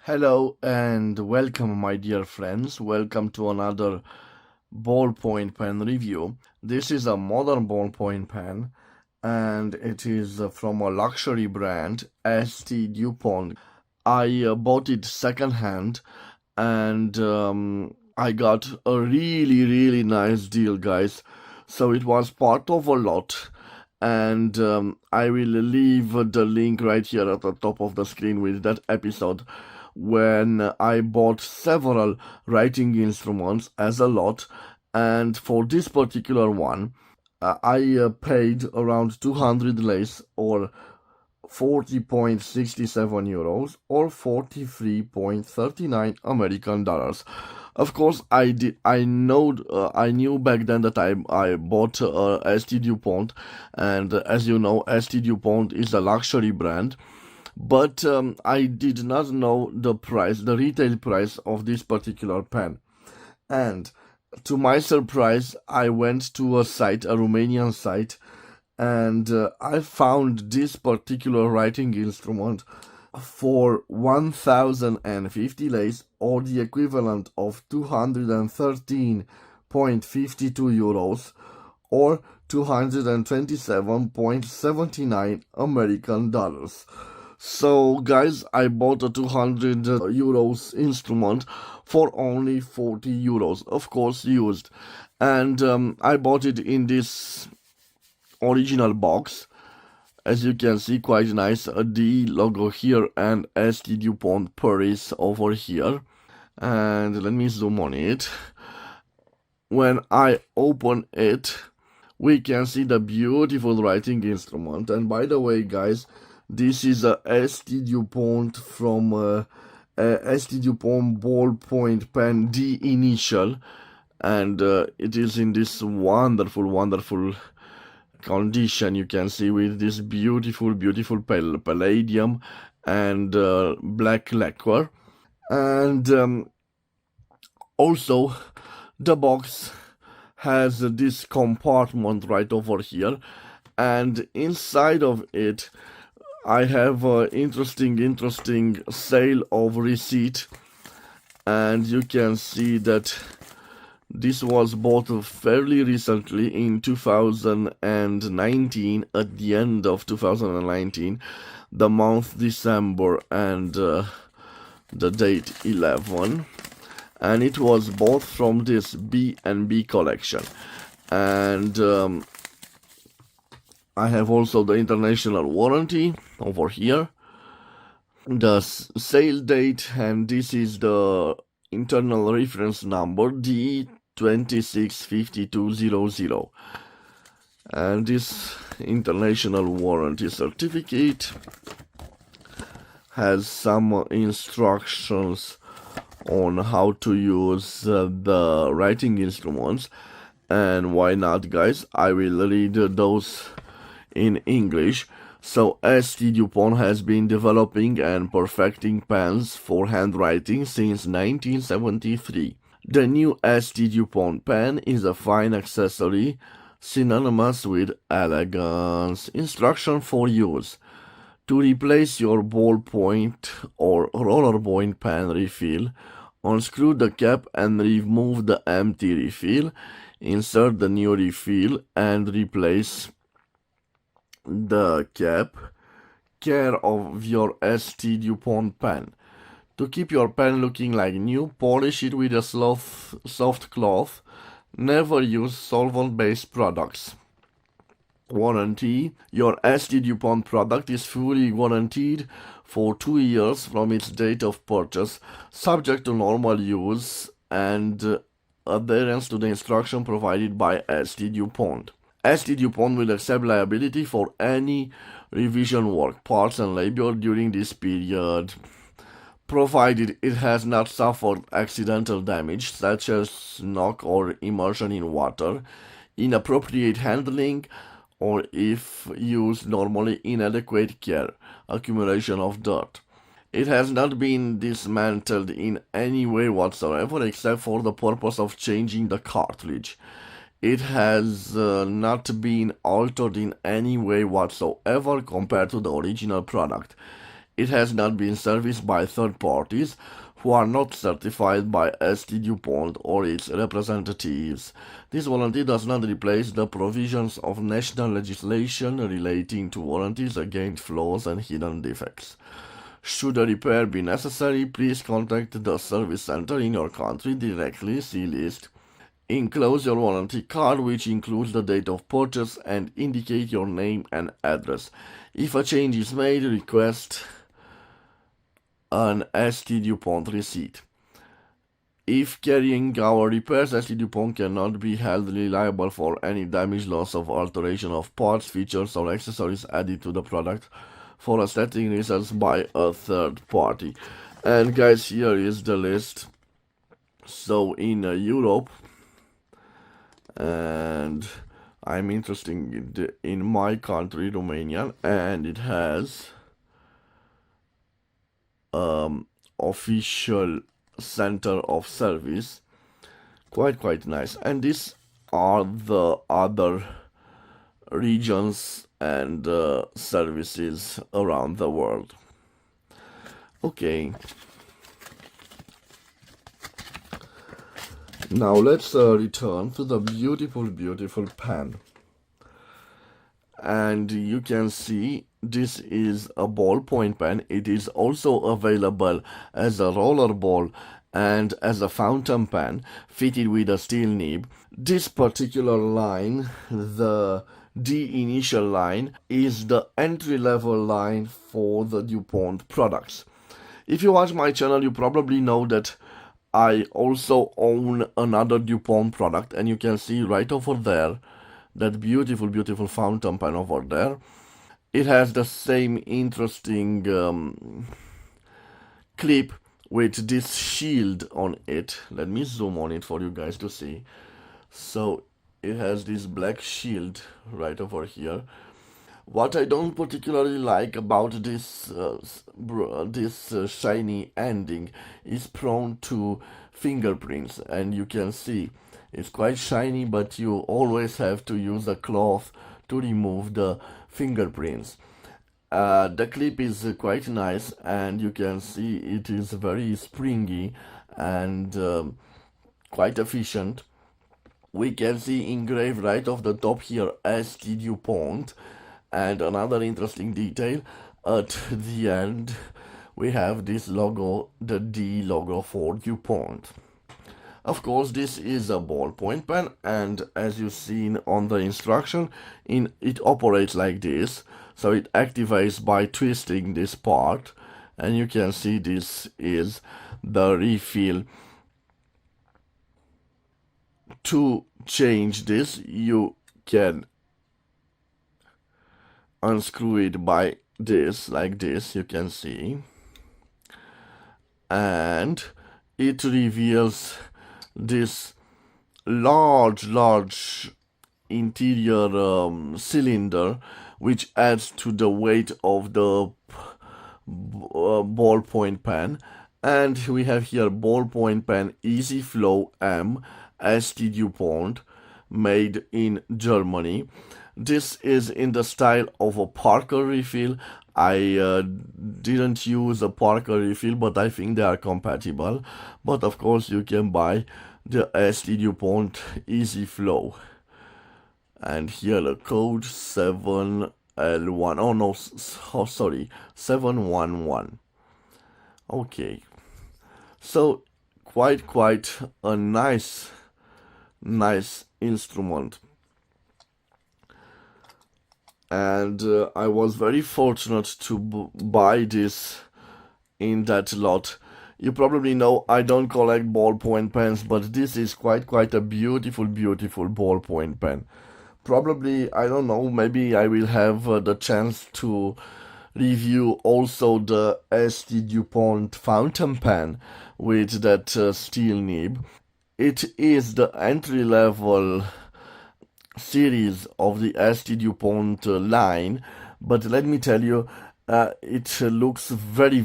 Hello and welcome, my dear friends. Welcome to another ballpoint pen review. This is a modern ballpoint pen and it is from a luxury brand, ST Dupont. I bought it secondhand and I got a really nice deal, guys. So it was part of a lot. And I will leave the link right here at the top of the screen with that episode when I bought several writing instruments as a lot, and for this particular one, I paid around 200 lace or 40.67 euros or 43.39 American dollars. Of course, I knew back then that I bought ST Dupont, and as you know, ST Dupont is a luxury brand. But I did not know the retail price of this particular pen. And to my surprise, I went to a Romanian site, and I found this particular writing instrument for 1050 lace, or the equivalent of 213.52 euros, or 227.79 American dollars. So guys, I bought a 200 euros instrument for only 40 euros, of course used. And I bought it in this original box. As you can see, quite nice, a D logo here and ST Dupont Paris over here. And let me zoom on it. When I open it, we can see the beautiful writing instrument. And by the way, guys, this is a ST Dupont from ST Dupont ballpoint pen D-Initial, and it is in this wonderful condition. You can see with this beautiful palladium and black lacquer, and also the box has this compartment right over here, and inside of it I have an interesting sale of receipt, and you can see that this was bought fairly recently in 2019, at the end of 2019, the month December, and the date 11, and it was bought from this B&B collection. And I have also the international warranty over here, the sale date, and this is the internal reference number D265200. And this international warranty certificate has some instructions on how to use the writing instruments. And why not, guys? I will read those in English. So ST Dupont has been developing and perfecting pens for handwriting since 1973. The new ST Dupont pen is a fine accessory synonymous with elegance. Instruction for use: to replace your ballpoint or roller point pen refill, unscrew the cap and remove the empty refill. Insert the new refill and replace the cap. Care of your ST Dupont pen. To keep your pen looking like new, polish it with a soft cloth. Never use solvent-based products. Warranty: your ST Dupont product is fully guaranteed for 2 years from its date of purchase, subject to normal use and adherence to the instruction provided by ST Dupont. ST Dupont will accept liability for any revision work, parts and labor during this period, provided it has not suffered accidental damage such as knock or immersion in water, inappropriate handling, or if used normally, inadequate care, accumulation of dirt. It has not been dismantled in any way whatsoever except for the purpose of changing the cartridge. It has not been altered in any way whatsoever compared to the original product. It has not been serviced by third parties who are not certified by ST Dupont or its representatives. This warranty does not replace the provisions of national legislation relating to warranties against flaws and hidden defects. Should a repair be necessary, please contact the service center in your country directly, see list. Enclose your warranty card, which includes the date of purchase, and indicate your name and address. If a change is made, request an ST Dupont receipt. If carrying our repairs, ST Dupont cannot be held liable for any damage, loss, or alteration of parts, features, or accessories added to the product for aesthetic reasons by a third party. And guys, here is the list. So in Europe, and I'm interested in my country, Romania, and it has official center of service, quite nice. And these are the other regions and services around the world. Okay, now let's return to the beautiful pen. And you can see this is a ballpoint pen. It is also available as a roller ball and as a fountain pen fitted with a steel nib. This particular line, the D-Initial line, is the entry-level line for the Dupont products. If you watch my channel, you probably know that I also own another Dupont product, and you can see right over there that beautiful fountain pen over there. It has the same interesting clip with this shield on it. Let me zoom on it for you guys to see. So it has this black shield right over here. What I don't particularly like about this shiny ending is prone to fingerprints, and you can see it's quite shiny, but you always have to use a cloth to remove the fingerprints. The clip is quite nice, and you can see it is very springy and quite efficient. We can see engraved right off the top here ST Dupont. And another interesting detail, at the end we have this logo, the D logo for Dupont. Of course, this is a ballpoint pen, and as you've seen on the instruction, it operates like this. So it activates by twisting this part, and you can see this is the refill. To change this, you can unscrew it by this, like this, you can see, and it reveals this large interior cylinder, which adds to the weight of the ballpoint pen. And we have here ballpoint pen Easy Flow M ST Dupont, made in Germany. This is in the style of a Parker refill. I didn't use a Parker refill, but I think they are compatible. But of course you can buy the ST Dupont Easy Flow. And here the code 7L1. Oh no, sorry, 711. Okay, so quite a nice instrument. And I was very fortunate to buy this in that lot. You probably know I don't collect ballpoint pens, but this is quite a beautiful ballpoint pen. Probably, I don't know, maybe I will have the chance to review also the ST Dupont fountain pen with that steel nib. It is the entry-level series of the ST Dupont line, but let me tell you, it looks very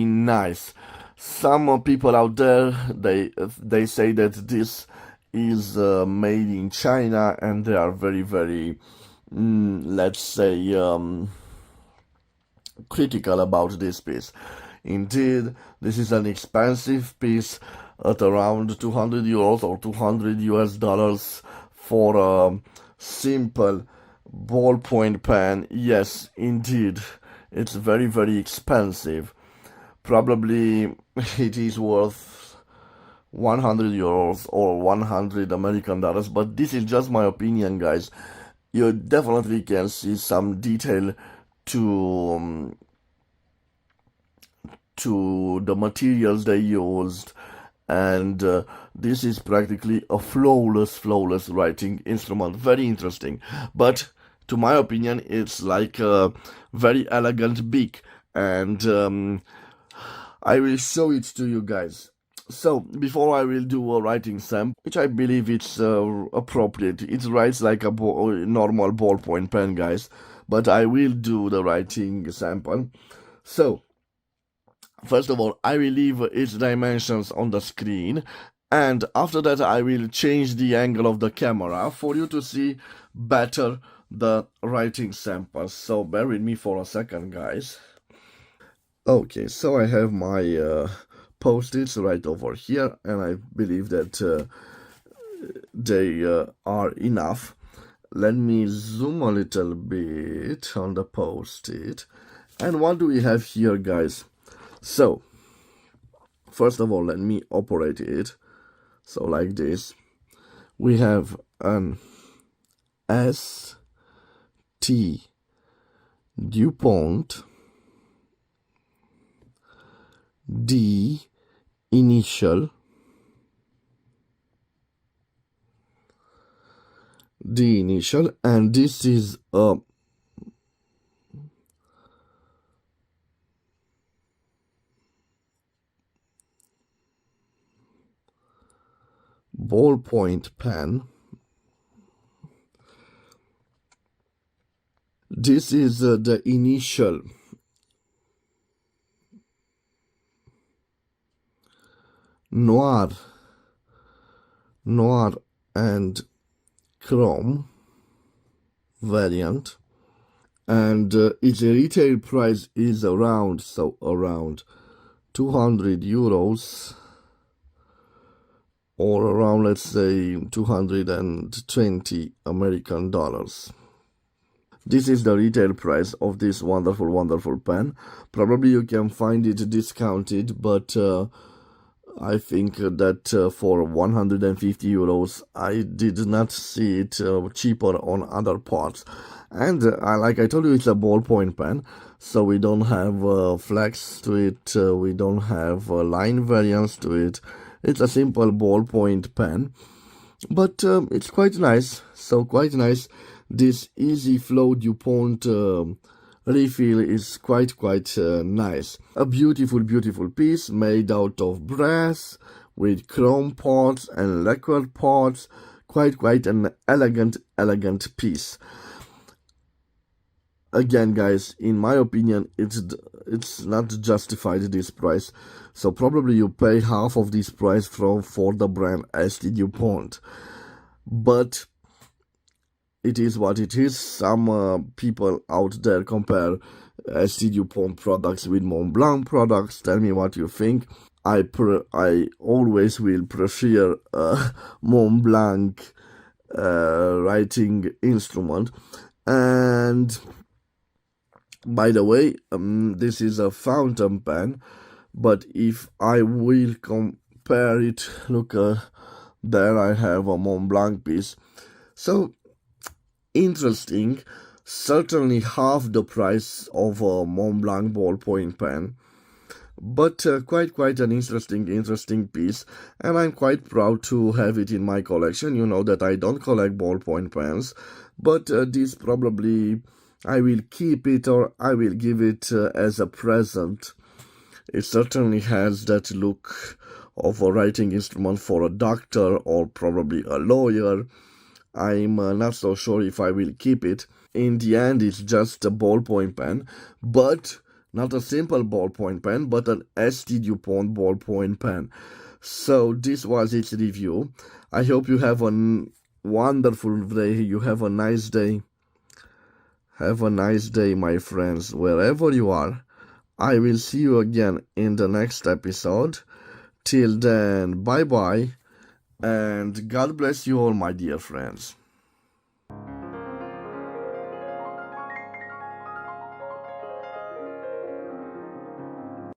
nice. Some people out there, they say that this is made in China, and they are very let's say critical about this piece. Indeed, this is an expensive piece at around 200 euros or 200 US dollars for a simple ballpoint pen. Yes, indeed, it's very, very expensive. Probably it is worth 100 euros or 100 American dollars, but this is just my opinion, guys. You definitely can see some detail to the materials they used, and this is practically a flawless writing instrument. Very interesting, but to my opinion it's like a very elegant beak, and I will show it to you guys. So before I will do a writing sample, which I believe it's appropriate, it writes like a normal ballpoint pen, guys, but I will do the writing sample. So first of all, I will leave its dimensions on the screen, and after that I will change the angle of the camera for you to see better the writing sample. So bear with me for a second, guys. Okay, so I have my post-its right over here, and I believe that they are enough. Let me zoom a little bit on the post-it. And what do we have here, guys? So, first of all, let me operate it. So like this. We have an ST Dupont D-Initial and this is a ballpoint pen. This is the initial Noir and Chrome variant, and its retail price is around 200 euros, or around, let's say, 220 American dollars. This is the retail price of this wonderful pen. Probably you can find it discounted, but I think that for 150 euros I did not see it cheaper on other parts. And like I told you, it's a ballpoint pen, so we don't have flex to it, we don't have line variants to it. It's a simple ballpoint pen, but it's quite nice. So quite nice. This easy flow Dupont refill is quite nice. A beautiful piece made out of brass with chrome parts and lacquer parts. Quite an elegant piece. Again, guys, in my opinion, it's not justified, this price. So probably you pay half of this price for the brand ST Dupont. But it is what it is. Some people out there compare ST Dupont products with Montblanc products. Tell me what you think. I always will prefer Montblanc writing instrument. And by the way, this is a fountain pen, but if I will compare it, look, there I have a Montblanc piece. So interesting, certainly half the price of a Montblanc ballpoint pen, but quite an interesting piece, and I'm quite proud to have it in my collection. You know that I don't collect ballpoint pens, but this probably I will keep it, or I will give it as a present. It certainly has that look of a writing instrument for a doctor or probably a lawyer. I'm not so sure if I will keep it. In the end, it's just a ballpoint pen, but not a simple ballpoint pen, but an ST Dupont ballpoint pen. So this was its review. I hope you have a wonderful day. You have a nice day. Have a nice day, my friends, wherever you are. I will see you again in the next episode. Till then, bye bye, and God bless you all, my dear friends.